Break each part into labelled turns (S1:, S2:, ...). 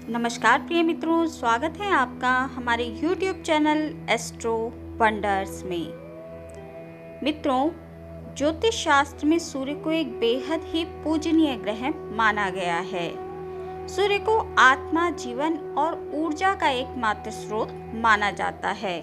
S1: नमस्कार प्रिय मित्रों, स्वागत है आपका हमारे YouTube चैनल एस्ट्रो वंडर्स में। मित्रों, ज्योतिष शास्त्र में सूर्य को एक बेहद ही पूजनीय ग्रह माना गया है। सूर्य को आत्मा, जीवन और ऊर्जा का एकमात्र स्रोत माना जाता है।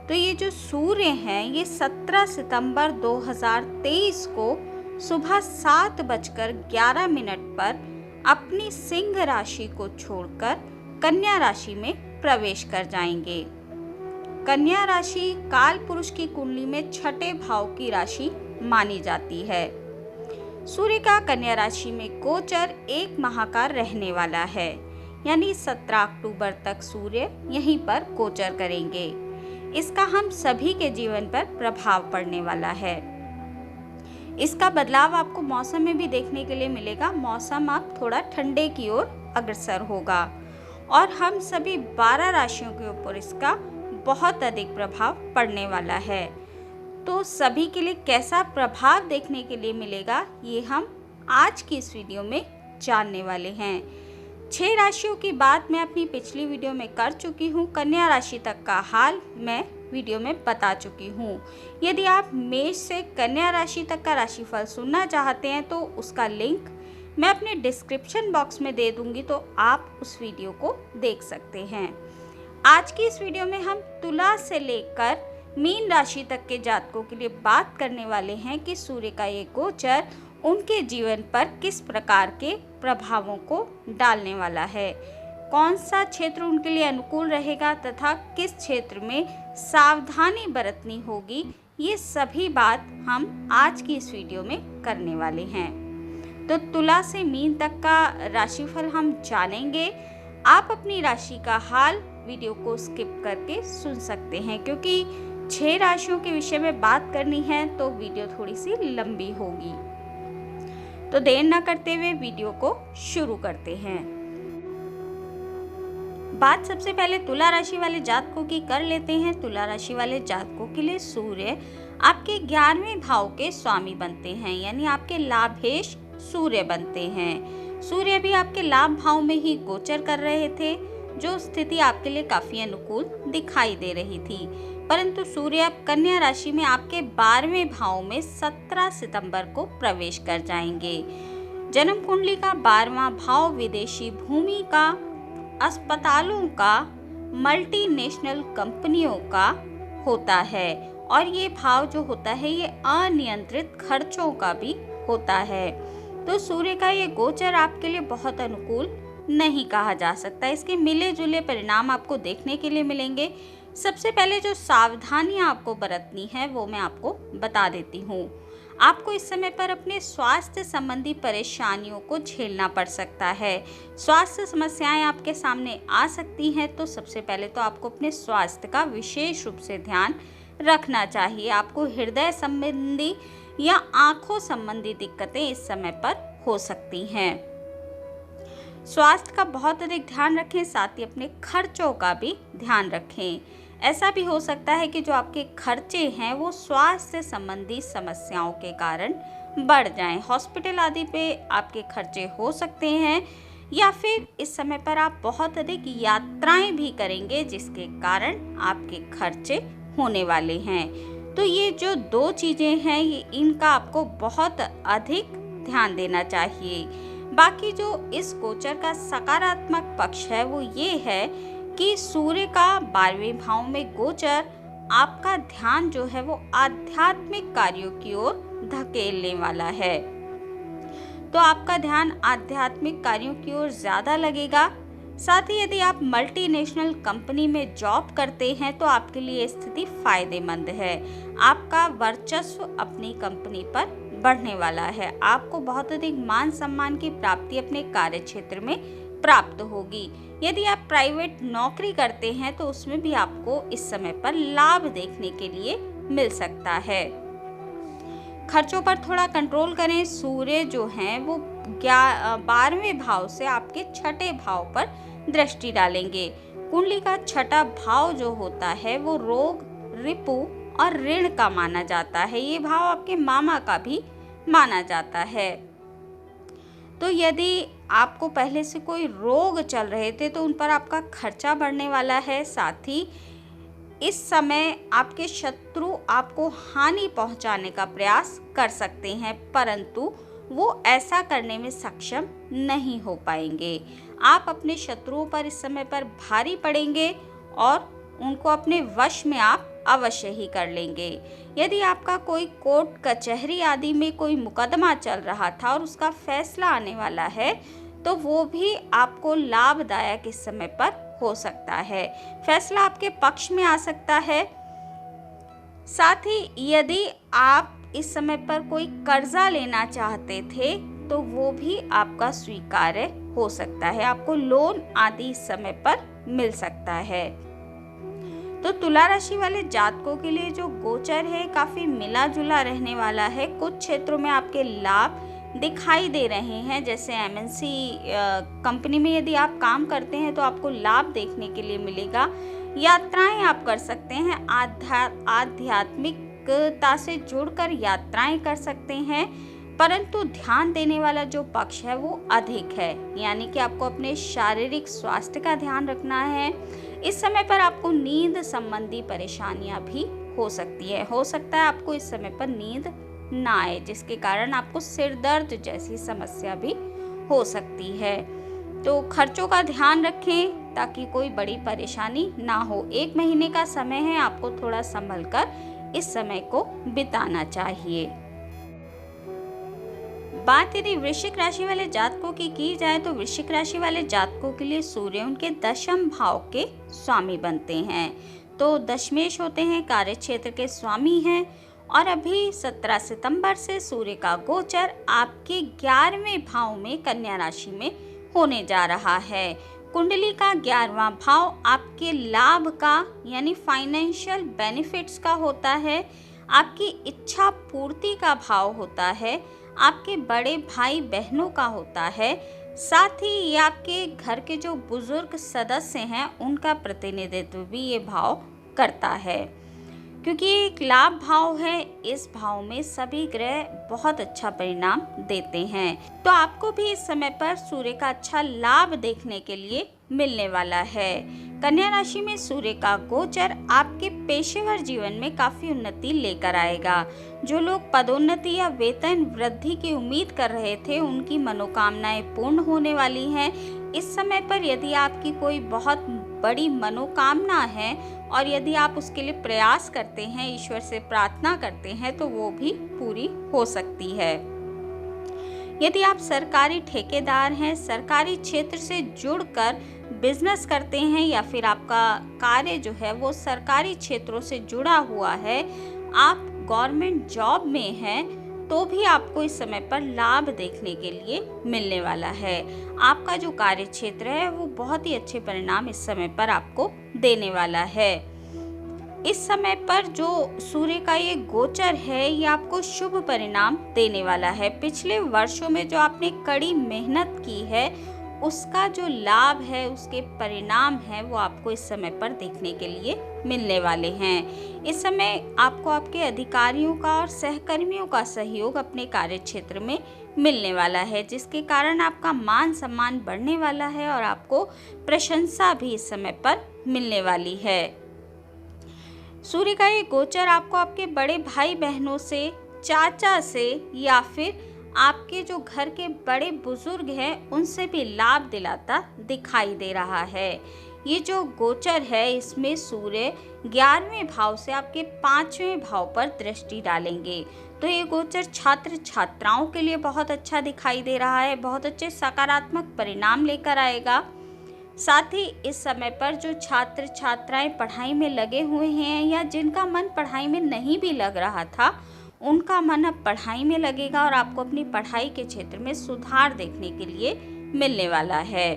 S1: तो ये जो सूर्य हैं, ये 17 सितंबर 2023 को सुबह 7:11 पर अपनी सिंह राशि को छोड़कर कन्या राशि में प्रवेश कर जाएंगे। कन्या राशि काल पुरुष की कुंडली में छठे भाव की राशि मानी जाती है। सूर्य का कन्या राशि में गोचर 1 माह का रहने वाला है, यानी 17 अक्टूबर तक सूर्य यहीं पर गोचर करेंगे। इसका हम सभी के जीवन पर प्रभाव पड़ने वाला है। इसका बदलाव आपको मौसम में भी देखने के लिए मिलेगा। मौसम अब थोड़ा ठंडे की ओर अग्रसर होगा और हम सभी 12 राशियों के ऊपर इसका बहुत अधिक प्रभाव पड़ने वाला है। तो सभी के लिए कैसा प्रभाव देखने के लिए मिलेगा, ये हम आज की इस वीडियो में जानने वाले हैं। 6 राशियों की बात मैं अपनी पिछली वीडियो में कर चुकी हूँ। कन्या राशि तक का हाल मैं वीडियो में बता चुकी हूँ। यदि आप मेष से कन्या राशि तक का राशिफल सुनना चाहते हैं तो उसका लिंक मैं अपने डिस्क्रिप्शन बॉक्स में दे दूंगी, तो आप उस वीडियो को देख सकते हैं। आज की इस वीडियो में हम तुला से लेकर मीन राशि तक के जातकों के लिए बात करने वाले हैं कि सूर्य का ये गोचर उनके जीवन पर किस प्रकार के प्रभावों को डालने वाला है, कौन सा क्षेत्र उनके लिए अनुकूल रहेगा तथा किस क्षेत्र में सावधानी बरतनी होगी। ये सभी बात हम आज की इस वीडियो में करने वाले हैं। तो तुला से मीन तक का राशिफल हम जानेंगे। आप अपनी राशि का हाल वीडियो को स्किप करके सुन सकते हैं, क्योंकि 6 राशियों के विषय में बात करनी है तो वीडियो थोड़ी सी लंबी होगी। तो देर न करते हुए वीडियो को शुरू करते हैं। बात सबसे पहले तुला राशि वाले जातकों की कर लेते हैं। तुला राशि वाले जातकों के लिए सूर्य आपके 11वें भाव के स्वामी बनते हैं, यानी आपके लाभेश सूर्य बनते हैं। सूर्य भी आपके लाभ भाव में ही गोचर कर रहे थे, जो स्थिति आपके लिए काफी अनुकूल दिखाई दे रही थी। परंतु सूर्य अब कन्या राशि में आपके 12वें भाव में 17 सितंबर को प्रवेश कर जाएंगे। जन्म कुंडली का 12वां भाव विदेशी भूमि का, अस्पतालों का, मल्टीनेशनल कंपनियों का होता है, और ये भाव जो होता है ये अनियंत्रित खर्चों का भी होता है। तो सूर्य का ये गोचर आपके लिए बहुत अनुकूल नहीं कहा जा सकता। इसके मिले जुले परिणाम आपको देखने के लिए मिलेंगे। सबसे पहले जो सावधानियां आपको बरतनी है वो मैं आपको बता देती हूँ। आपको इस समय पर अपने स्वास्थ्य संबंधी परेशानियों को झेलना पड़ सकता है। स्वास्थ्य समस्याएं आपके सामने आ सकती हैं, तो सबसे पहले तो आपको अपने स्वास्थ्य का विशेष रूप से ध्यान रखना चाहिए। आपको हृदय संबंधी या आंखों संबंधी दिक्कतें इस समय पर हो सकती हैं। स्वास्थ्य का बहुत अधिक ध्यान रखें, साथ ही अपने खर्चों का भी ध्यान रखें। ऐसा भी हो सकता है कि जो आपके खर्चे हैं वो स्वास्थ्य संबंधी समस्याओं के कारण बढ़ जाएं। हॉस्पिटल आदि पे आपके खर्चे हो सकते हैं, या फिर इस समय पर आप बहुत अधिक यात्राएं भी करेंगे, जिसके कारण आपके खर्चे होने वाले हैं। तो ये जो 2 चीज़ें हैं, ये इनका आपको बहुत अधिक ध्यान देना चाहिए। बाकी जो इस गोचर का सकारात्मक पक्ष है वो ये है कि सूर्य का 12वें भाव में गोचर आपका ध्यान जो है वो आध्यात्मिक कार्यों की ओर धकेलने वाला है। तो आपका ध्यान आध्यात्मिक कार्यों की ओर ज़्यादा लगेगा। साथ ही यदि आप मल्टीनेशनल कंपनी में जॉब करते हैं तो आपके लिए स्थिति फायदेमंद है। आपका वर्चस्व अपनी कंपनी पर बढ़ने वाला है। आपको बहुत अधिक मान सम्मान की प्राप्ति अपने कार्य क्षेत्र में प्राप्त होगी। यदि आप प्राइवेट नौकरी करते हैं तो उसमें भी आपको इस समय पर लाभ देखने के लिए मिल सकता है। खर्चों पर थोड़ा कंट्रोल करें। सूर्य जो हैं वो 12वें भाव से आपके छठे भाव पर दृष्टि डालेंगे। कुंडली का छठा भाव जो होता है वो रोग, रिपु और ऋण का माना जाता है। ये भाव आपके मामा का भी माना जाता है। तो यदि आपको पहले से कोई रोग चल रहे थे तो उन पर आपका खर्चा बढ़ने वाला है। साथ ही इस समय आपके शत्रु आपको हानि पहुंचाने का प्रयास कर सकते हैं, परंतु वो ऐसा करने में सक्षम नहीं हो पाएंगे। आप अपने शत्रुओं पर इस समय पर भारी पड़ेंगे और उनको अपने वश में आप अवश्य ही कर लेंगे। यदि आपका कोई कोर्ट कचहरी आदि में कोई मुकदमा चल रहा था और उसका फैसला आने वाला है, तो वो भी आपको लाभदायक इस समय पर हो सकता है। फैसला आपके पक्ष में आ सकता है। साथ ही यदि आप इस समय पर कोई कर्जा लेना चाहते थे तो वो भी आपका स्वीकार्य हो सकता है। आपको लोन आदि इस समय पर मिल सकता है। तो तुला राशि वाले जातकों के लिए जो गोचर है काफी मिला जुला रहने वाला है। कुछ क्षेत्रों में आपके लाभ दिखाई दे रहे हैं, जैसे एमएनसी कंपनी में यदि आप काम करते हैं तो आपको लाभ देखने के लिए मिलेगा। यात्राएं आप कर सकते हैं, आध्यात्मिकता से जुड़कर यात्राएं कर सकते हैं, परंतु ध्यान देने वाला जो पक्ष है वो अधिक है, यानी कि आपको अपने शारीरिक स्वास्थ्य का ध्यान रखना है। इस समय पर आपको नींद संबंधी परेशानियां भी हो सकती है। हो सकता है आपको इस समय पर नींद ना आए, जिसके कारण आपको सिर दर्द जैसी समस्या भी हो सकती है। तो खर्चों का ध्यान रखें ताकि कोई बड़ी परेशानी ना हो। 1 महीने का समय है, आपको थोड़ा संभल कर इस समय को बिताना चाहिए। बात यदि वृश्चिक राशि वाले जातकों की जाए तो वृश्चिक राशि वाले जातकों के लिए सूर्य उनके दशम भाव के स्वामी बनते हैं। तो दशमेश होते हैं, कार्य क्षेत्र के स्वामी हैं, और अभी 17 सितंबर से सूर्य का गोचर आपके 11वें भाव में कन्या राशि में होने जा रहा है। कुंडली का 11वां भाव आपके लाभ का यानी फाइनेंशियल बेनिफिट्स का होता है, आपकी इच्छा पूर्ति का भाव होता है, आपके बड़े भाई बहनों का होता है। साथ ही ये आपके घर के जो बुजुर्ग सदस्य हैं उनका प्रतिनिधित्व भी ये भाव करता है। क्योंकि ये एक लाभ भाव है, इस भाव में सभी ग्रह बहुत अच्छा परिणाम देते हैं। तो आपको भी इस समय पर सूर्य का अच्छा लाभ देखने के लिए मिलने वाला है। कन्या राशि में सूर्य का गोचर आपके पेशेवर जीवन में काफी उन्नति लेकर आएगा। जो लोग पदोन्नति या वेतन वृद्धि की उम्मीद कर रहे थे, उनकी मनोकामनाएं पूर्ण होने वाली हैं। इस समय पर यदि आपकी कोई बहुत बड़ी मनोकामना है और यदि आप उसके लिए प्रयास करते हैं, ईश्वर से प्रार्थना करते हैं, तो वो भी पूरी हो सकती है। यदि आप सरकारी ठेकेदार हैं, सरकारी क्षेत्र से जुड़कर बिजनेस करते हैं, या फिर आपका कार्य जो है वो सरकारी क्षेत्रों से जुड़ा हुआ है, आप गवर्नमेंट जॉब में हैं, तो भी आपको इस समय पर लाभ देखने के लिए मिलने वाला है। आपका जो कार्य क्षेत्र है वो बहुत ही अच्छे परिणाम इस समय पर आपको देने वाला है। इस समय पर जो सूर्य का ये गोचर है ये आपको शुभ परिणाम देने वाला है। पिछले वर्षों में जो आपने कड़ी मेहनत की है उसका जो लाभ है, उसके परिणाम है, वो आपको इस समय पर देखने के लिए मिलने वाले हैं। इस समय आपको आपके अधिकारियों का और सहकर्मियों का सहयोग अपने कार्य क्षेत्र में मिलने वाला है, जिसके कारण आपका मान सम्मान बढ़ने वाला है और आपको प्रशंसा भी इस समय पर मिलने वाली है। सूर्य का ये गोचर आपको आपके बड़े भाई बहनों से, चाचा से, या फिर आपके जो घर के बड़े बुजुर्ग हैं उनसे भी लाभ दिलाता दिखाई दे रहा है। ये जो गोचर है इसमें सूर्य 11वें भाव से आपके 5वें भाव पर दृष्टि डालेंगे। तो ये गोचर छात्र छात्राओं के लिए बहुत अच्छा दिखाई दे रहा है, बहुत अच्छे सकारात्मक परिणाम लेकर आएगा। साथ ही इस समय पर जो छात्र छात्राएं पढ़ाई में लगे हुए हैं या जिनका मन पढ़ाई में नहीं भी लग रहा था, उनका मन अब पढ़ाई में लगेगा और आपको अपनी पढ़ाई के क्षेत्र में सुधार देखने के लिए मिलने वाला है।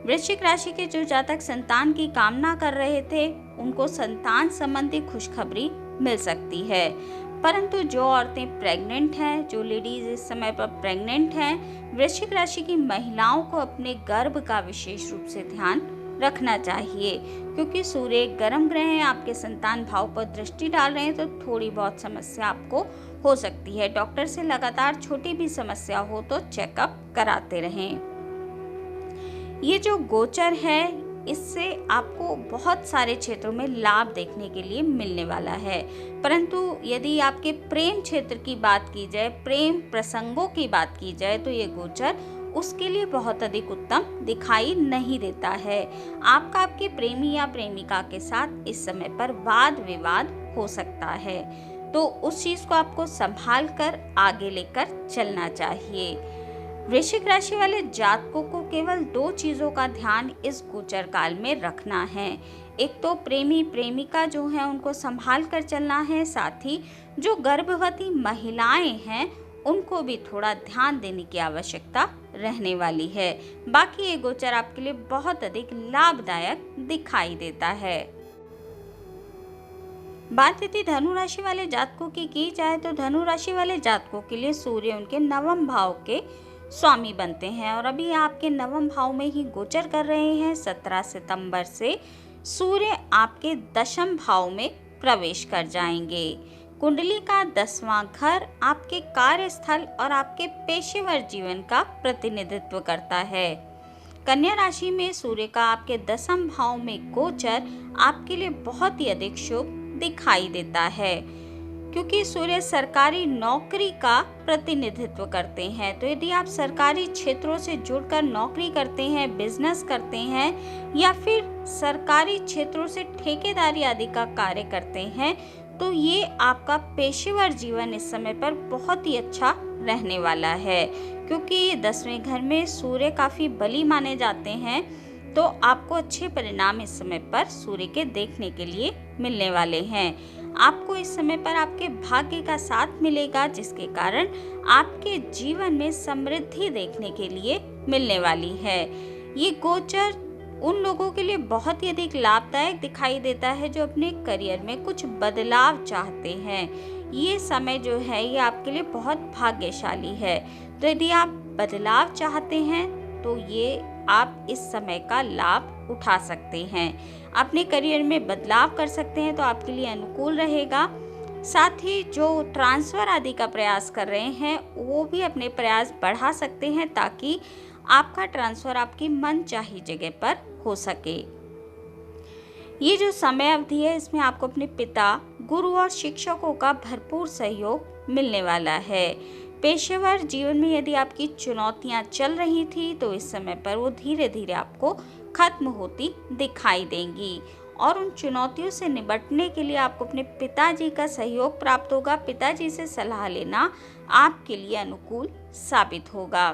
S1: वृश्चिक राशि के जो जातक संतान की कामना कर रहे थे, उनको संतान संबंधी खुशखबरी मिल सकती है। परंतु जो औरतें प्रेग्नेंट हैं, जो लेडीज इस समय पर प्रेग्नेंट हैं, वृश्चिक राशि की महिलाओं को अपने गर्भ का विशेष रूप से ध्यान रखना चाहिए, क्योंकि सूर्य एक गर्म ग्रह है, आपके संतान भाव पर दृष्टि डाल रहे हैं, तो थोड़ी बहुत समस्या आपको हो सकती है। डॉक्टर से लगातार छोटी भी समस्या हो तो चेकअप कराते रहें। ये जो गोचर है, इससे आपको बहुत सारे क्षेत्रों में लाभ देखने के लिए मिलने वाला है, परंतु यदि आपके प्रेम क्षेत्र की बात की जाए, प्रेम प्रसंगों की बात की जाए, तो ये गोचर उसके लिए बहुत अधिक उत्तम दिखाई नहीं देता है। आपका आपके प्रेमी या प्रेमिका के साथ इस समय पर वाद विवाद हो सकता है, तो उस चीज को आपको संभाल कर आगे लेकर चलना चाहिए। वृश्चिक राशि वाले जातकों को केवल 2 चीजों का ध्यान इस गोचर काल में रखना है। एक तो प्रेमी प्रेमिका जो है उनको संभाल कर चलना है, साथ ही जो गर्भवती महिलाएं हैं उनको भी थोड़ा ध्यान देने की आवश्यकता रहने वाली है। बाकी ये गोचर आपके लिए बहुत अधिक लाभदायक दिखाई देता है। बात यदि धनु राशि वाले जातकों की जाए तो धनु राशि वाले जातकों के लिए सूर्य उनके नवम भाव के स्वामी बनते हैं और अभी आपके नवम भाव में ही गोचर कर रहे हैं। 17 सितंबर से सूर्य आपके दशम भाव में प्रवेश कर जाएंगे। कुंडली का 10वां घर आपके कार्यस्थल और आपके पेशेवर जीवन का प्रतिनिधित्व करता है। कन्या राशि में सूर्य का आपके दशम भाव में गोचर आपके लिए बहुत ही अधिक शुभ दिखाई देता है, क्योंकि सूर्य सरकारी नौकरी का प्रतिनिधित्व करते हैं। तो यदि आप सरकारी क्षेत्रों से जुड़कर नौकरी करते हैं, बिजनेस करते हैं या फिर सरकारी क्षेत्रों से ठेकेदारी आदि का कार्य करते हैं, तो ये आपका पेशेवर जीवन इस समय पर बहुत ही अच्छा रहने वाला है, क्योंकि 10वें घर में सूर्य काफी बली माने जाते हैं। तो आपको अच्छे परिणाम इस समय पर सूर्य के देखने के लिए मिलने वाले हैं। आपको इस समय पर आपके भाग्य का साथ मिलेगा, जिसके कारण आपके जीवन में समृद्धि देखने के लिए मिलने वाली है। ये गोचर उन लोगों के लिए बहुत ही अधिक लाभदायक दिखाई देता है जो अपने करियर में कुछ बदलाव चाहते हैं। ये समय जो है ये आपके लिए बहुत भाग्यशाली है। तो यदि आप बदलाव चाहते हैं तो ये आप इस समय का लाभ उठा सकते हैं। अपने करियर में बदलाव कर सकते हैं तो आपके लिए अनुकूल रहेगा। साथ ही जो ट्रांसफर आदि का प्रयास कर रहे हैं वो भी अपने प्रयास बढ़ा सकते हैं, ताकि आपका ट्रांसफर आपकी मनचाही जगह पर हो सके। ये जो समय अवधि है इसमें आपको अपने पिता, गुरु और शिक्षकों का भरपूर सहयोग मिलने वाला है। पेशेवर जीवन में यदि आपकी चुनौतियां चल रही थी तो इस समय पर वो धीरे धीरे आपको खत्म होती दिखाई देंगी और उन चुनौतियों से निपटने के लिए आपको अपने पिताजी का सहयोग प्राप्त होगा। पिताजी से सलाह लेना आपके लिए अनुकूल साबित होगा।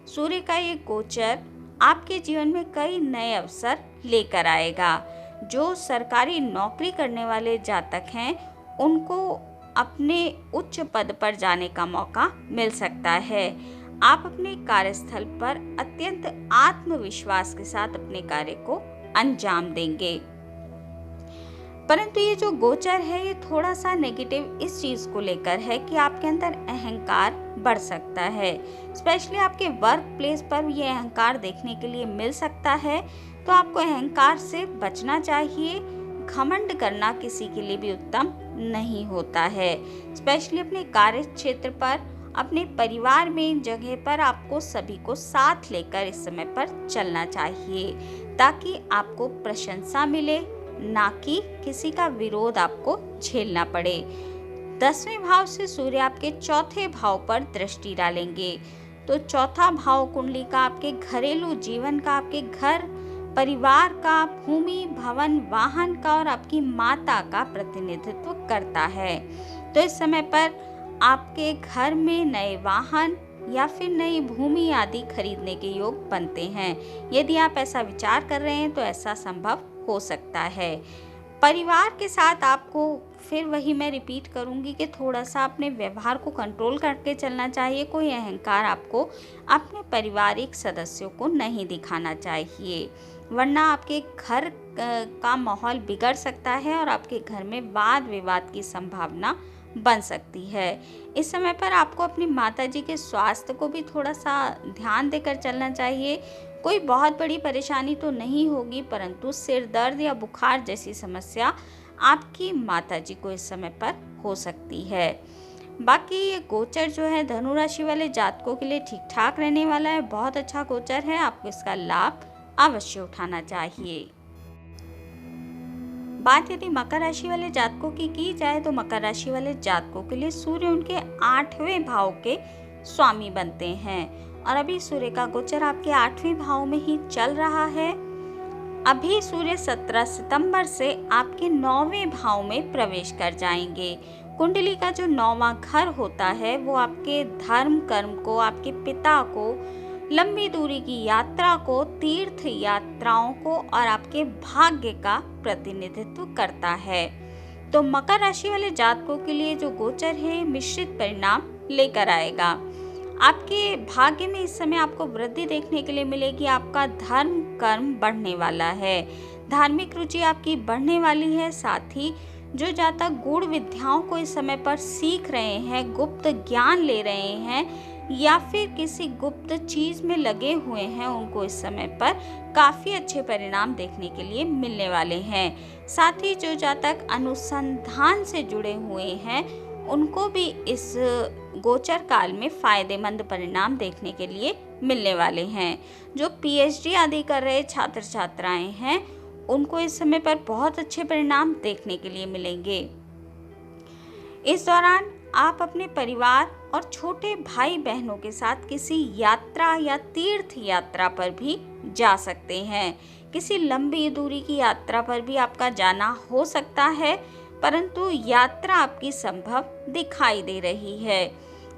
S1: सूर्य का ये गोचर आपके जीवन में कई नए अवसर लेकर आएगा। जो सरकारी नौकरी करने वाले जातक हैं उनको अपने उच्च पद पर जाने का मौका मिल सकता है। आप अपने कार्यस्थल पर अत्यंत आत्मविश्वास के साथ अपने कार्य को अंजाम देंगे। परंतु ये जो गोचर है ये थोड़ा सा नेगेटिव इस चीज को लेकर है कि आपके अंदर अहंकार बढ़ सकता है। स्पेशली आपके वर्क प्लेस पर ये अहंकार देखने के लिए मिल सकता है, तो आपको अहंकार से बचना चाहिए। घमंड करना किसी के लिए भी उत्तम नहीं होता है। स्पेशली अपने कार्य क्षेत्र पर, अपने परिवार में, इन जगह पर आपको सभी को साथ लेकर इस समय पर चलना चाहिए, ताकि आपको प्रशंसा मिले, ना कि किसी का विरोध आपको झेलना पड़े। 10वें भाव से सूर्य आपके चौथे भाव पर दृष्टि डालेंगे, तो चौथा भाव कुंडली का आपके घरेलू जीवन का, आपके घर परिवार का, भूमि भवन वाहन का और आपकी माता का प्रतिनिधित्व करता है। तो इस समय पर आपके घर में नए वाहन या फिर नई भूमि आदि खरीदने के योग बनते हैं। यदि आप ऐसा विचार कर रहे हैं तो ऐसा संभव हो सकता है। परिवार के साथ आपको फिर वही मैं रिपीट करूंगी कि थोड़ा सा अपने व्यवहार को कंट्रोल करके चलना चाहिए। कोई अहंकार आपको अपने पारिवारिक सदस्यों को नहीं दिखाना चाहिए, वरना आपके घर का माहौल बिगड़ सकता है और आपके घर में वाद विवाद की संभावना बन सकती है। इस समय पर आपको अपनी माताजी के स्वास्थ्य को भी थोड़ा सा ध्यान देकर चलना चाहिए। कोई बहुत बड़ी परेशानी तो नहीं होगी, परंतु सिर दर्द या बुखार जैसी समस्या आपकी माताजी को इस समय पर हो सकती है। बाकी ये गोचर जो है धनु राशि वाले जातकों के लिए ठीक ठाक रहने वाला है, बहुत अच्छा गोचर है, आपको इसका लाभ अवश्य उठाना चाहिए। बात यदि मकर राशि वाले जातकों की जाए तो मकर राशि वाले जातकों के लिए सूर्य उनके 8वें भाव के स्वामी बनते हैं और अभी सूर्य का गोचर आपके 8वें भाव में ही चल रहा है। अभी सूर्य 17 सितंबर से आपके 9वें भाव में प्रवेश कर जाएंगे। कुंडली का जो 9वां घर होता है वो आपके धर्म कर्म को, आपके पिता को, लंबी दूरी की यात्रा को, तीर्थ यात्राओं को और आपके भाग्य का प्रतिनिधित्व करता है। तो मकर राशि वाले जातकों के लिए जो गोचर है मिश्रित परिणाम लेकर आएगा। आपके भाग्य में इस समय आपको वृद्धि देखने के लिए मिलेगी। आपका धर्म कर्म बढ़ने वाला है, धार्मिक रुचि आपकी बढ़ने वाली है। साथ ही जो जातक गूढ़ विद्याओं को इस समय पर सीख रहे हैं, गुप्त ज्ञान ले रहे हैं या फिर किसी गुप्त चीज में लगे हुए हैं, उनको इस समय पर काफी अच्छे परिणाम देखने के लिए मिलने वाले हैं। साथ ही जो जातक अनुसंधान से जुड़े हुए हैं उनको भी इस गोचर काल में फायदेमंद परिणाम देखने के लिए मिलने वाले हैं। जो पीएचडी आदि कर रहे छात्र छात्राएं हैं उनको इस समय पर बहुत अच्छे परिणाम देखने के लिए मिलेंगे। इस दौरान आप अपने परिवार और छोटे भाई बहनों के साथ किसी यात्रा या तीर्थ यात्रा पर भी जा सकते हैं। किसी लंबी दूरी की यात्रा पर भी आपका जाना हो सकता है, परंतु यात्रा आपकी संभव दिखाई दे रही है।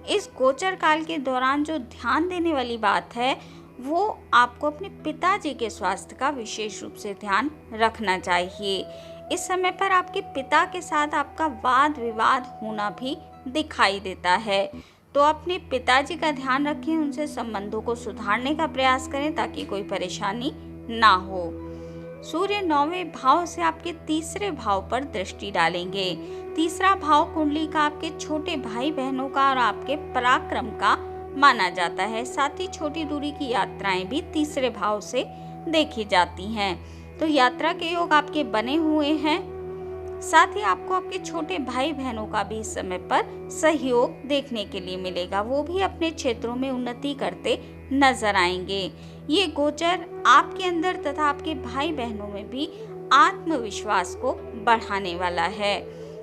S1: इस गोचर काल के दौरान जो ध्यान देने वाली बात है वो आपको अपने पिताजी के स्वास्थ्य का विशेष रूप से ध्यान रखना चाहिए। इस समय पर आपके पिता के साथ आपका वाद विवाद होना भी दिखाई देता है, तो अपने पिताजी का ध्यान रखें, उनसे संबंधों को सुधारने का प्रयास करें ताकि कोई परेशानी ना हो। सूर्य 9वें भाव से आपके 3रे भाव पर दृष्टि डालेंगे। 3रा भाव कुंडली का आपके छोटे भाई बहनों का और आपके पराक्रम का माना जाता है। साथ ही छोटी दूरी की यात्राएं भी 3रे भाव से देखी जाती हैं, तो यात्रा के योग आपके बने हुए हैं। साथ ही आपको आपके छोटे भाई बहनों का भी इस समय पर सहयोग देखने के लिए मिलेगा, वो भी अपने क्षेत्रों में उन्नति करते नजर आएंगे। ये गोचर आपके अंदर तथा आपके भाई बहनों में भी आत्मविश्वास को बढ़ाने वाला है।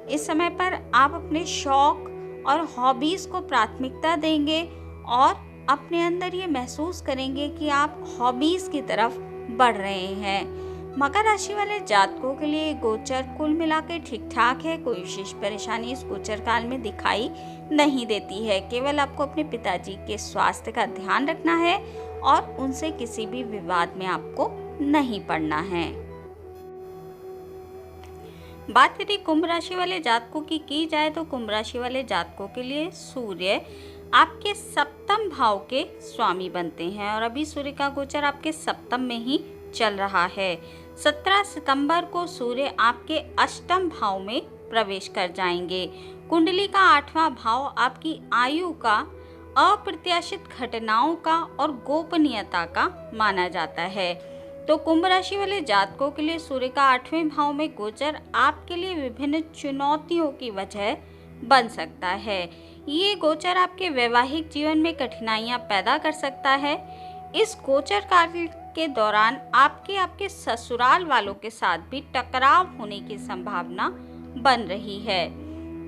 S1: इस समय पर आप अपने शौक और हॉबीज को प्राथमिकता देंगे और अपने अंदर ये महसूस करेंगे कि आप हॉबीज की तरफ बढ़ रहे हैं। मकर राशि वाले जातकों के लिए गोचर कुल मिलाकर ठीक ठाक है। कोई विशेष परेशानी इस गोचर काल में दिखाई नहीं देती है। केवल आपको अपने पिताजी के स्वास्थ्य का ध्यान रखना है और उनसे किसी भी विवाद में आपको नहीं पड़ना है। बात यदि कुंभ राशि वाले जातकों की जाए तो कुंभ राशि वाले जातकों के लिए सूर्य आपके 7वें भाव के स्वामी बनते हैं और अभी सूर्य का गोचर आपके 7वें में ही चल रहा है। 17 सितंबर को सूर्य आपके 8वें भाव में प्रवेश कर जाएंगे। कुंडली का 8वां भाव आपकी आयु का, अप्रत्याशित घटनाओं का और गोपनीयता का माना जाता है। तो कुंभ राशि वाले जातकों के लिए सूर्य का 8वें भाव में गोचर आपके लिए विभिन्न चुनौतियों की वजह बन सकता है। ये गोचर आपके वैवाहिक जीवन में कठिनाइयां पैदा कर सकता है। इस गोचर काल के दौरान आपके ससुराल वालों के साथ भी टकराव होने की संभावना बन रही है।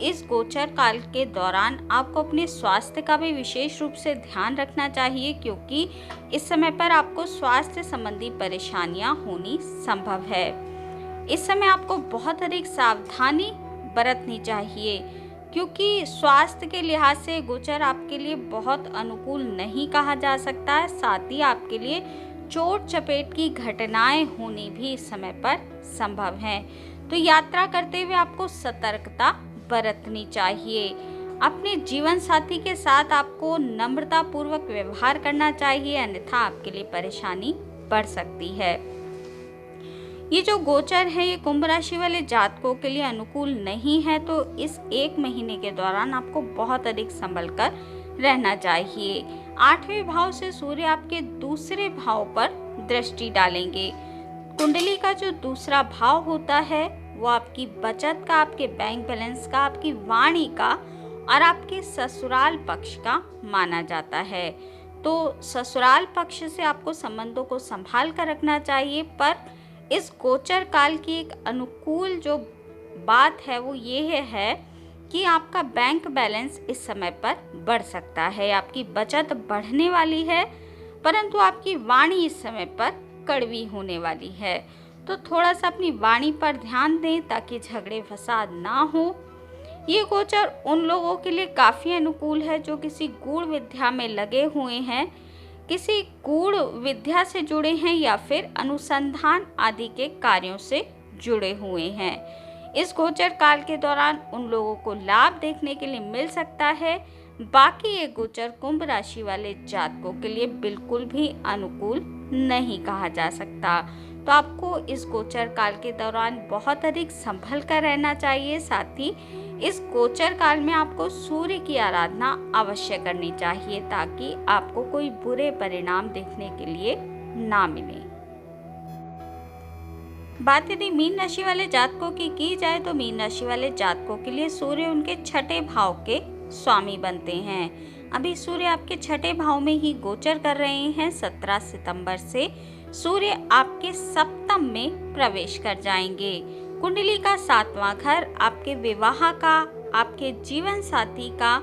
S1: इस गोचर काल के दौरान आपको अपने स्वास्थ्य का भी विशेष रूप से ध्यान रखना चाहिए, क्योंकि इस समय पर आपको स्वास्थ्य संबंधी परेशानियां होनी संभव है। इस समय आपको बहुत अधिक सावधानी बरतनी चाहिए, क्योंकि स्वास्थ्य के लिहाज से गोचर आपके लिए बहुत अनुकूल नहीं कहा जा सकता है। साथ ही आपके लिए चोट चपेट की घटनाएं होनी भी इस समय पर संभव हैं। तो यात्रा करते हुए आपको सतर्कता बरतनी चाहिए। अपने जीवन साथी के साथ आपको नम्रता पूर्वक व्यवहार करना चाहिए, अन्यथा आपके लिए परेशानी बढ़ सकती है। ये जो गोचर है ये कुंभ राशि वाले जातकों के लिए अनुकूल नहीं है, तो इस 1 महीने के दौरान आपको बहुत अधिक संभल कर रहना चाहिए। 8वें भाव से सूर्य आपके 2रे भाव पर दृष्टि डालेंगे। कुंडली का जो 2रा भाव होता है वो आपकी बचत का, आपके बैंक बैलेंस का, आपकी वाणी का और आपके ससुराल पक्ष का माना जाता है। तो ससुराल पक्ष से आपको संबंधों को संभाल कर रखना चाहिए। पर इस गोचर काल की एक अनुकूल जो बात है वो ये है कि आपका बैंक बैलेंस इस समय पर बढ़ सकता है, आपकी बचत बढ़ने वाली है, परंतु आपकी वाणी इस समय पर कड़वी होने वाली है। तो थोड़ा सा अपनी वाणी पर ध्यान दें ताकि झगड़े फसाद ना हो। ये गोचर उन लोगों के लिए काफ़ी अनुकूल है जो किसी गूढ़ विद्या में लगे हुए हैं, किसी गूढ़ विद्या से जुड़े हैं या फिर अनुसंधान आदि के कार्यों से जुड़े हुए हैं। इस गोचर काल के दौरान उन लोगों को लाभ देखने के लिए मिल सकता है। बाकी ये गोचर कुंभ राशि वाले जातकों के लिए बिल्कुल भी अनुकूल नहीं कहा जा सकता। तो आपको इस गोचर काल के दौरान बहुत अधिक संभल कर रहना चाहिए। साथ ही इस गोचर काल में आपको सूर्य की आराधना अवश्य करनी चाहिए ताकि आपको कोई बुरे परिणाम देखने के लिए ना मिले। बात यदि मीन राशि वाले जातकों की जाए तो मीन राशि वाले जातकों के लिए सूर्य उनके छठे भाव के स्वामी बनते हैं। अभी सूर्य आपके छठे भाव में ही गोचर कर रहे हैं। 17 सितंबर से सूर्य आपके सप्तम में प्रवेश कर जाएंगे। कुंडली का 7वां घर आपके विवाह का, आपके जीवन साथी का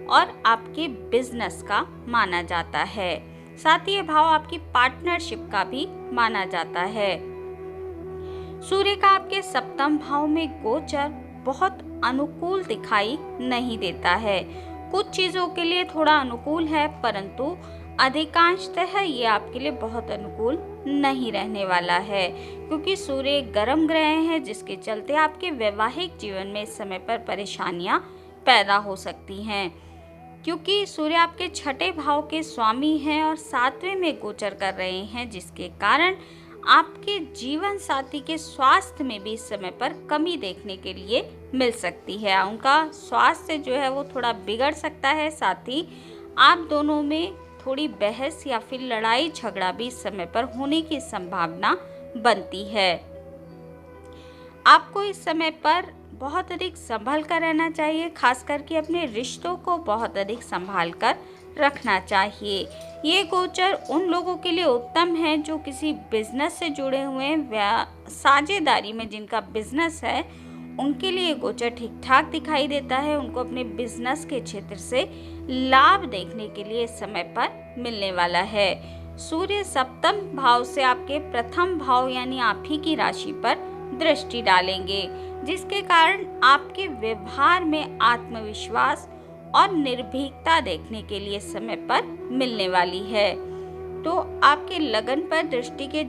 S1: और आपके बिजनेस का माना जाता है। साथ ही ये भाव आपकी पार्टनरशिप का भी माना जाता है। सूर्य का आपके सप्तम भाव में गोचर बहुत अनुकूल दिखाई नहीं देता है। कुछ चीजों के लिए थोड़ा अनुकूल है, परंतु अधिकांशतः ये आपके लिए बहुत अनुकूल नहीं रहने वाला है, क्योंकि सूर्य एक गर्म ग्रह है जिसके चलते आपके वैवाहिक जीवन में इस समय पर परेशानियां पैदा हो सकती हैं। क्योंकि सूर्य आपके छठे भाव के स्वामी हैं और 7वें में गोचर कर रहे हैं, जिसके कारण आपके जीवन साथी के स्वास्थ्य में भी इस समय पर कमी देखने के लिए मिल सकती है। उनका स्वास्थ्य जो है वो थोड़ा बिगड़ सकता है। साथ ही आप दोनों में थोड़ी बहस या फिर लड़ाई झगड़ा भी इस समय पर होने की संभावना बनती है। आपको इस समय पर बहुत अधिक संभल कर रहना चाहिए, खास करके अपने रिश्तों को बहुत अधिक संभाल कर रखना चाहिए। ये गोचर उन लोगों के लिए उत्तम है जो किसी बिजनेस से जुड़े हुए हैं, साझेदारी में जिनका बिजनेस है, उनके लिए गोचर ठीक ठाक दिखाई देता है। उनको अपने बिजनेस के क्षेत्र से लाभ देखने के लिए इस समय पर मिलने वाला है। सूर्य सप्तम भाव से आपके प्रथम भाव यानी आप ही की राशि पर दृष्टि डालेंगे, जिसके कारण आपके व्यवहार में आत्मविश्वास और निर्भीकता देखने के लिए समय पर मिलने वाली है। तो आपके लगन पर दृष्टि के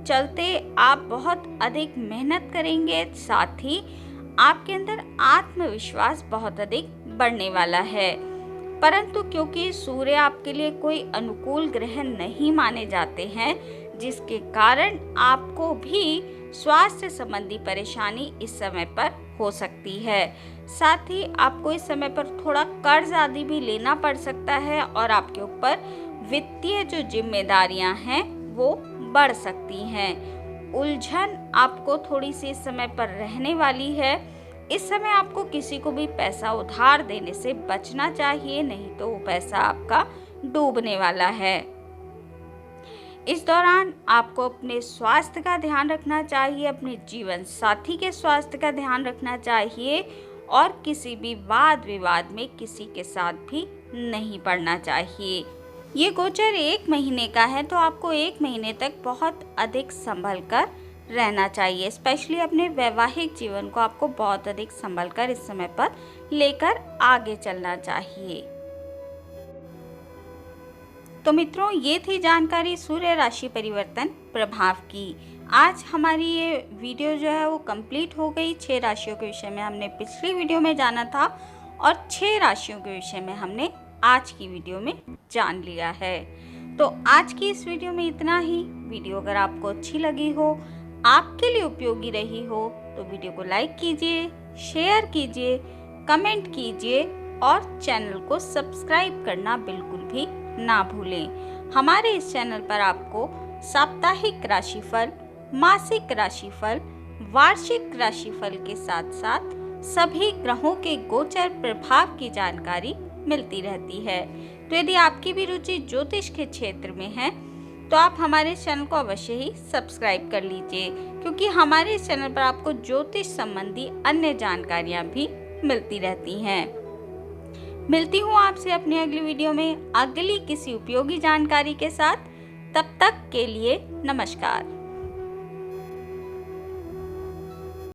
S1: चलते आप बहुत अधिक मेहनत करेंगे। साथ ही आपके अंदर आत्मविश्वास बहुत अधिक बढ़ने वाला है। परंतु क्योंकि सूर्य आपके लिए कोई अनुकूल ग्रह नहीं माने जाते हैं, जिसके कारण आपको भी स्वास्थ्य संबंधी परेशानी इस समय पर हो सकती है। साथ ही आपको इस समय पर थोड़ा कर्ज आदि भी लेना पड़ सकता है और आपके ऊपर वित्तीय जो जिम्मेदारियां हैं वो बढ़ सकती हैं। उलझन आपको थोड़ी सी इस समय पर रहने वाली है। इस समय आपको किसी को भी पैसा उधार देने से बचना चाहिए, नहीं तो वो पैसा आपका डूबने वाला है। इस दौरान आपको अपने स्वास्थ्य का ध्यान रखना चाहिए, अपने जीवन साथी के स्वास्थ्य का ध्यान रखना चाहिए और किसी भी वाद विवाद में किसी के साथ भी नहीं पड़ना चाहिए। ये गोचर 1 महीने का है, तो आपको 1 महीने तक बहुत अधिक संभल कर रहना चाहिए। स्पेशली अपने वैवाहिक जीवन को आपको बहुत अधिक संभल कर इस समय पर लेकर आगे चलना चाहिए। तो मित्रों, ये थी जानकारी सूर्य राशि परिवर्तन प्रभाव की। आज हमारी ये वीडियो जो है वो कंप्लीट हो गई। 6 राशियों के विषय में हमने पिछली वीडियो में जाना था और 6 राशियों के विषय में हमने आज की वीडियो में जान लिया है। तो आज की इस वीडियो में इतना ही। वीडियो अगर आपको अच्छी लगी हो, आपके लिए उपयोगी रही हो, तो वीडियो को लाइक कीजिए, शेयर कीजिए, कमेंट कीजिए और चैनल को सब्सक्राइब करना बिल्कुल भी ना भूलें। हमारे इस चैनल पर आपको साप्ताहिक राशिफल, मासिक राशिफल, वार्षिक राशिफल के साथ साथ सभी ग्रहों के गोचर प्रभाव की जानकारी मिलती रहती है। तो यदि आपकी भी रुचि ज्योतिष के क्षेत्र में है तो आप हमारे चैनल को अवश्य ही सब्सक्राइब कर लीजिए, क्योंकि हमारे इस चैनल पर आपको ज्योतिष संबंधी अन्य जानकारियाँ भी मिलती रहती हैं। मिलती हूँ आपसे अपनी अगली वीडियो में अगली किसी उपयोगी जानकारी के साथ। तब तक के लिए नमस्कार।